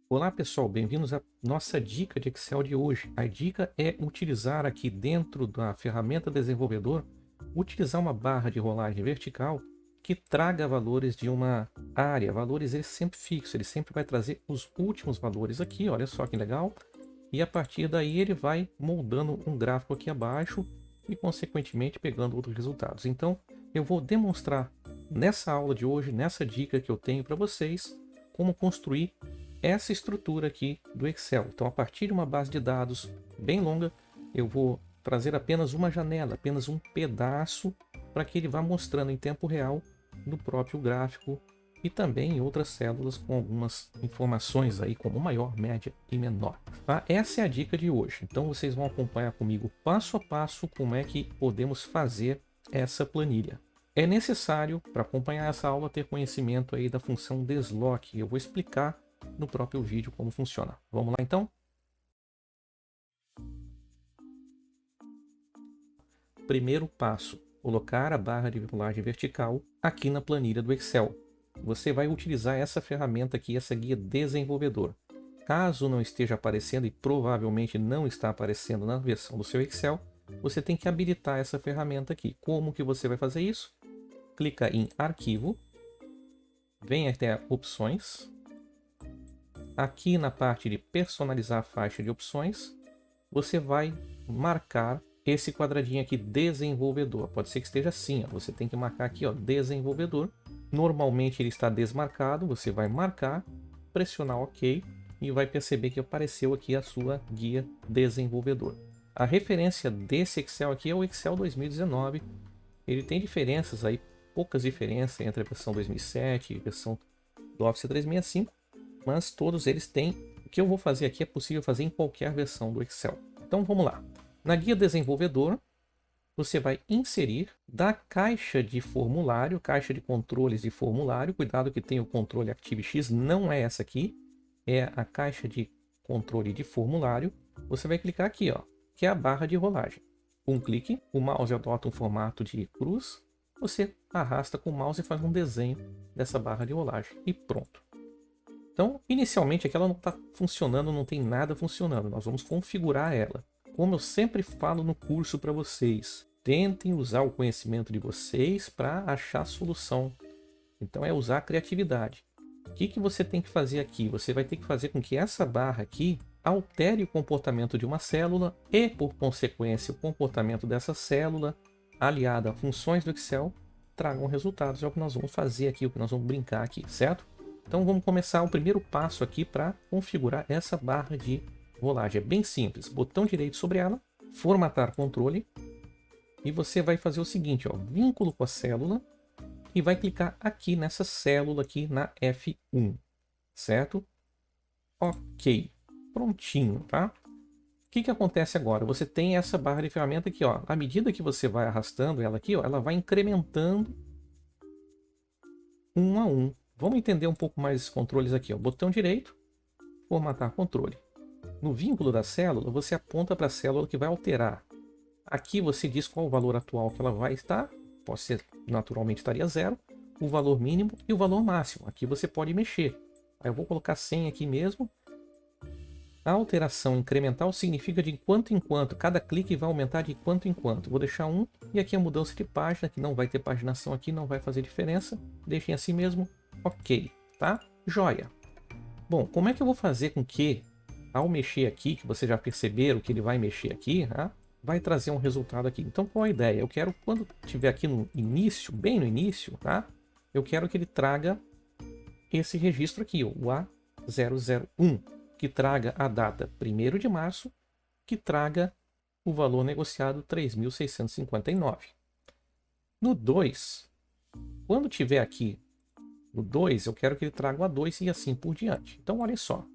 Olá pessoal, bem-vindos à nossa dica de Excel de hoje. A dica é utilizar aqui dentro da ferramenta desenvolvedor, utilizar uma barra de rolagem vertical que traga valores de uma área, valores ele sempre fixos, ele sempre vai trazer os últimos valores aqui, olha só que legal. E a partir daí ele vai moldando um gráfico aqui abaixo e consequentemente pegando outros resultados. Então eu vou demonstrar nessa aula de hoje, nessa dica que eu tenho para vocês, como construir essa estrutura aqui do Excel. Então, a partir de uma base de dados bem longa, eu vou trazer apenas uma janela, apenas um pedaço, para que ele vá mostrando em tempo real no próprio gráfico e também em outras células com algumas informações aí como maior, média e menor. Tá? Essa é a dica de hoje. Então vocês vão acompanhar comigo passo a passo como é que podemos fazer essa planilha. É necessário, para acompanhar essa aula, ter conhecimento aí da função desloque. Eu vou explicar no próprio vídeo como funciona. Vamos lá então? Primeiro passo, colocar a barra de rolagem vertical aqui na planilha do Excel. Você vai utilizar essa ferramenta aqui, essa guia desenvolvedor. Caso não esteja aparecendo, e provavelmente não está aparecendo na versão do seu Excel, você tem que habilitar essa ferramenta aqui. Como que você vai fazer isso? Clica em Arquivo, vem até Opções. Aqui na parte de personalizar a faixa de opções, você vai marcar esse quadradinho aqui, desenvolvedor. Pode ser que esteja assim, ó. Você tem que marcar aqui, ó, desenvolvedor. Normalmente ele está desmarcado, você vai marcar, pressionar OK e vai perceber que apareceu aqui a sua guia desenvolvedor. A referência desse Excel aqui é o Excel 2019. Ele tem diferenças aí, poucas diferenças entre a versão 2007 e a versão do Office 365. Mas todos eles têm. O que eu vou fazer aqui é possível fazer em qualquer versão do Excel. Então vamos lá. Na guia desenvolvedor, você vai inserir da caixa de formulário, caixa de controles de formulário. Cuidado que tem o controle ActiveX, não é essa aqui. É a caixa de controle de formulário. Você vai clicar aqui, ó, que é a barra de rolagem. Um clique, o mouse adota um formato de cruz. Você arrasta com o mouse e faz um desenho dessa barra de rolagem. E pronto. Então, inicialmente aqui ela não está funcionando, não tem nada funcionando. Nós vamos configurar ela. Como eu sempre falo no curso para vocês, tentem usar o conhecimento de vocês para achar a solução. Então é usar a criatividade. O que você tem que fazer aqui? Você vai ter que fazer com que essa barra aqui altere o comportamento de uma célula e, por consequência, o comportamento dessa célula, aliada a funções do Excel, tragam resultados. É o que nós vamos fazer aqui, o que nós vamos brincar aqui, certo? Então vamos começar o primeiro passo aqui para configurar essa barra de rolagem. É bem simples, botão direito sobre ela, formatar controle, e você vai fazer o seguinte, ó, vínculo com a célula, e vai clicar aqui nessa célula aqui na F1, certo? Ok, prontinho, tá? O que acontece agora? Você tem essa barra de ferramenta aqui, ó. À medida que você vai arrastando ela aqui, ó, ela vai incrementando um a um. Vamos entender um pouco mais esses controles aqui, ó. Botão direito, formatar controle. No vínculo da célula, você aponta para a célula que vai alterar. Aqui você diz qual o valor atual que ela vai estar. Pode ser, naturalmente estaria 0, o valor mínimo e o valor máximo. Aqui você pode mexer. Aí eu vou colocar 100 aqui mesmo. A alteração incremental significa de quanto em quanto. Cada clique vai aumentar de quanto em quanto. Vou deixar 1. E aqui a mudança de página, que não vai ter paginação aqui, não vai fazer diferença. Deixem assim mesmo. Ok, tá? Joia. Bom, como é que eu vou fazer com que, ao mexer aqui, que vocês já perceberam que ele vai mexer aqui, tá? Vai trazer um resultado aqui. Então, qual a ideia? Eu quero, quando estiver aqui no início, bem no início, tá? Eu quero que ele traga esse registro aqui, ó, o A001, que traga a data 1º de março, que traga o valor negociado 3.659. No 2, quando tiver aqui no 2, eu quero que ele traga o A2 e assim por diante. Então, olha só.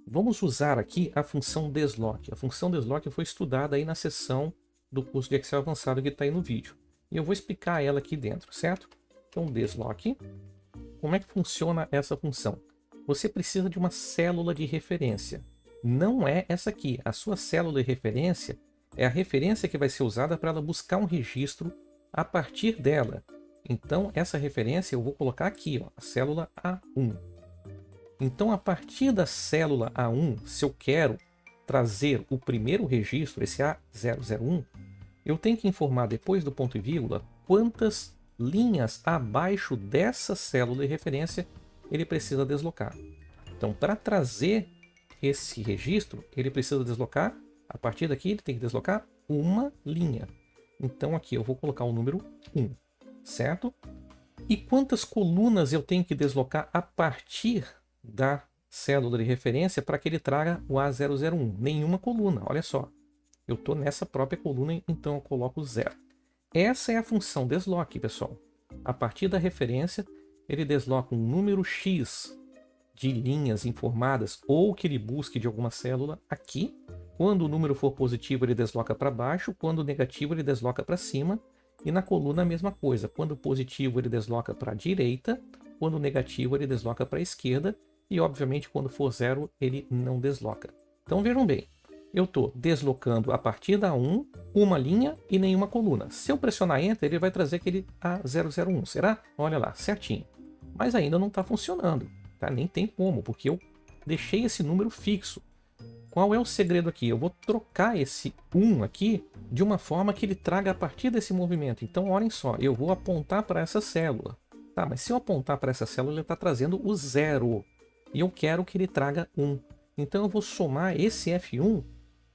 Vamos usar aqui a função desloque. A função desloque foi estudada aí na seção do curso de Excel avançado que está aí no vídeo. E eu vou explicar ela aqui dentro, certo? Então, desloque. Como é que funciona essa função? Você precisa de uma célula de referência. Não é essa aqui. A sua célula de referência é a referência que vai ser usada para ela buscar um registro a partir dela. Então, essa referência eu vou colocar aqui, ó, a célula A1. Então, a partir da célula A1, se eu quero trazer o primeiro registro, esse A001, eu tenho que informar depois do ponto e vírgula quantas linhas abaixo dessa célula de referência ele precisa deslocar. Então, para trazer esse registro, ele precisa deslocar, a partir daqui ele tem que deslocar uma linha. Então aqui eu vou colocar o número 1, certo? E quantas colunas eu tenho que deslocar a partir da célula de referência para que ele traga o A001? Nenhuma coluna, olha só. Eu estou nessa própria coluna, então eu coloco 0. Essa é a função desloque, pessoal. A partir da referência, ele desloca um número X de linhas informadas ou que ele busque de alguma célula aqui. Quando o número for positivo, ele desloca para baixo. Quando negativo, ele desloca para cima. E na coluna a mesma coisa. Quando positivo, ele desloca para a direita. Quando negativo, ele desloca para a esquerda. E, obviamente, quando for zero, ele não desloca. Então, vejam bem. Eu estou deslocando a partir da 1, uma linha e nenhuma coluna. Se eu pressionar Enter, ele vai trazer aquele A001. Será? Olha lá, certinho. Mas ainda não está funcionando. Tá? Nem tem como, porque eu deixei esse número fixo. Qual é o segredo aqui? Eu vou trocar esse 1 aqui de uma forma que ele traga a partir desse movimento. Então, olhem só, eu vou apontar para essa célula. Tá, mas se eu apontar para essa célula, ele está trazendo o 0. E eu quero que ele traga 1. Então, eu vou somar esse F1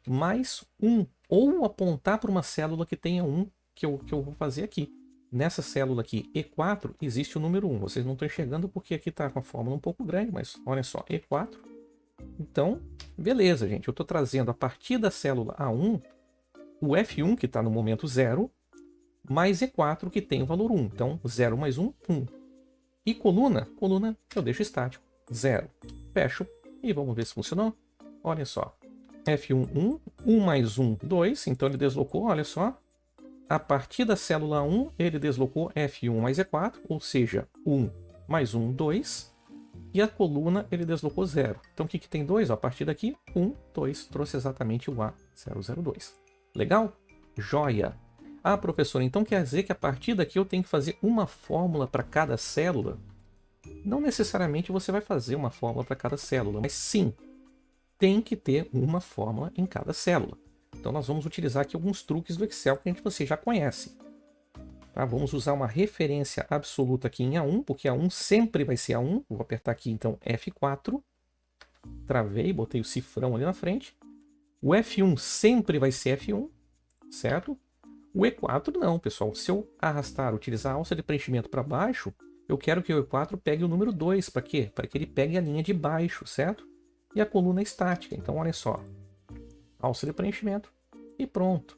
mais 1. Ou apontar para uma célula que tenha 1, que eu vou fazer aqui. Nessa célula aqui, E4, existe o número 1. Vocês não estão enxergando porque aqui está com a fórmula um pouco grande, mas olha só, E4. Então, beleza, gente. Eu estou trazendo a partir da célula A1 o F1, que está no momento 0, mais E4, que tem o valor 1. Então, 0 mais 1, 1. E coluna eu deixo estático, 0. Fecho e vamos ver se funcionou. Olha só. F1, 1. 1 mais 1, 2. Então, ele deslocou, olha só. A partir da célula 1, ele deslocou F1 mais E4, ou seja, 1 mais 1, 2. E a coluna ele deslocou 0. Então o que tem 2? A partir daqui, 1, 2. Trouxe exatamente o A002. Legal? Joia! Ah, professor, então quer dizer que a partir daqui eu tenho que fazer uma fórmula para cada célula? Não necessariamente você vai fazer uma fórmula para cada célula, mas sim, tem que ter uma fórmula em cada célula. Então nós vamos utilizar aqui alguns truques do Excel que você já conhece. Tá? Vamos usar uma referência absoluta aqui em A1, porque A1 sempre vai ser A1. Vou apertar aqui então F4. Travei, botei o cifrão ali na frente. O F1 sempre vai ser F1, certo? O E4 não, pessoal. Se eu arrastar, utilizar a alça de preenchimento para baixo, eu quero que o E4 pegue o número 2. Para quê? Para que ele pegue a linha de baixo, certo? E a coluna estática. Então, olha só. Alça de preenchimento e pronto.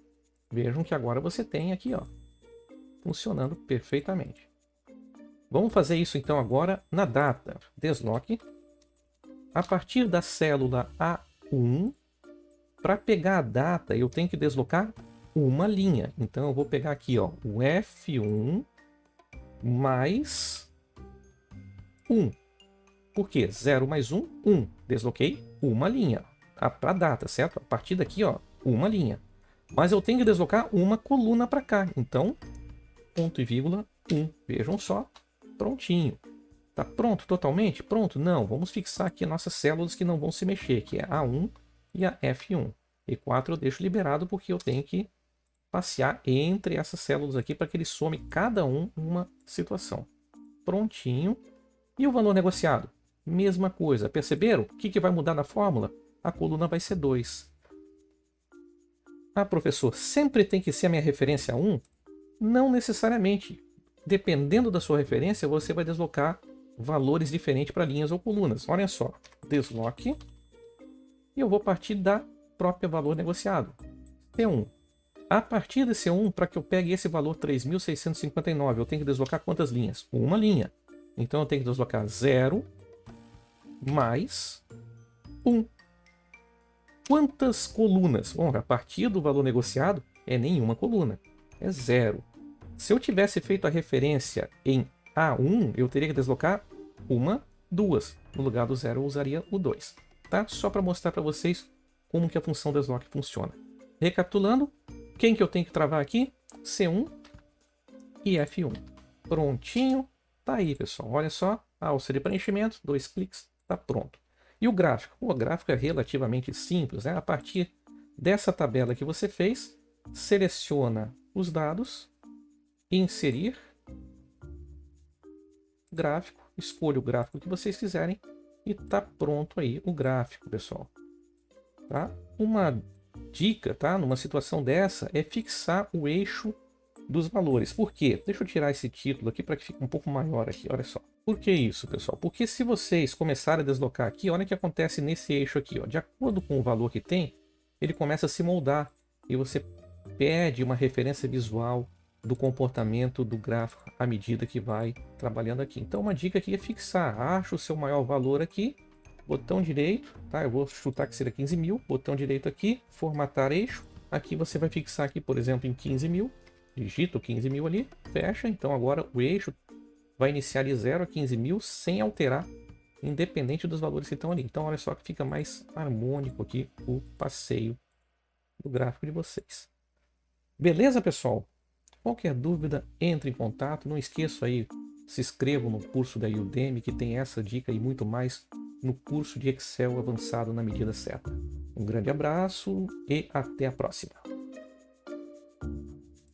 Vejam que agora você tem aqui, ó, funcionando perfeitamente. Vamos fazer isso então agora na data. Desloque. A partir da célula A1, para pegar a data, eu tenho que deslocar uma linha. Então eu vou pegar aqui, ó, o F1 mais 1. Por quê? 0 mais 1, 1. Desloquei uma linha. Para a data, certo? A partir daqui, ó, uma linha. Mas eu tenho que deslocar uma coluna para cá. Então, ponto e vírgula 1. Vejam só. Prontinho. Tá pronto totalmente? Pronto? Não. Vamos fixar aqui nossas células que não vão se mexer, que é A1 e a F1. E4 eu deixo liberado porque eu tenho que passear entre essas células aqui para que ele some cada um uma situação. Prontinho. E o valor negociado? Mesma coisa. Perceberam? O que vai mudar na fórmula? A coluna vai ser 2. Ah, professor, sempre tem que ser a minha referência 1? Não necessariamente. Dependendo da sua referência, você vai deslocar valores diferentes para linhas ou colunas. Olha só. Desloque. E eu vou partir da própria valor negociado. T1. A partir desse 1, para que eu pegue esse valor 3.659, eu tenho que deslocar quantas linhas? Uma linha. Então eu tenho que deslocar 0 mais 1. Quantas colunas? Bom, a partir do valor negociado é nenhuma coluna. É 0. Se eu tivesse feito a referência em A1, eu teria que deslocar uma, 2. No lugar do 0 eu usaria o 2. Tá? Só para mostrar para vocês como que a função desloque funciona. Recapitulando, quem que eu tenho que travar aqui? C1 e F1. Prontinho. Tá aí, pessoal. Olha só. A alça de preenchimento, 2 cliques. Está pronto. E o gráfico? O gráfico é relativamente simples, né? A partir dessa tabela que você fez, seleciona os dados, inserir gráfico, escolha o gráfico que vocês quiserem e está pronto aí o gráfico, pessoal. Tá? Uma dica, tá? Numa situação dessa, é fixar o eixo dos valores. Por quê? Deixa eu tirar esse título aqui para que fique um pouco maior aqui, olha só. Por que isso, pessoal? Porque se vocês começarem a deslocar aqui, olha o que acontece nesse eixo aqui, ó. De acordo com o valor que tem, ele começa a se moldar e você perde uma referência visual do comportamento do gráfico à medida que vai trabalhando aqui. Então uma dica aqui é fixar, acha o seu maior valor aqui, botão direito, tá? Eu vou chutar que seria 15.000, botão direito aqui, formatar eixo, aqui você vai fixar aqui, por exemplo, em 15.000, digita o 15.000 ali, fecha, então agora o eixo vai iniciar de 0 a 15.000 sem alterar, independente dos valores que estão ali. Então olha só que fica mais harmônico aqui o passeio do gráfico de vocês. Beleza, pessoal? Qualquer dúvida, entre em contato. Não esqueça aí, se inscreva no curso da Udemy, que tem essa dica e muito mais no curso de Excel avançado na medida certa. Um grande abraço e até a próxima.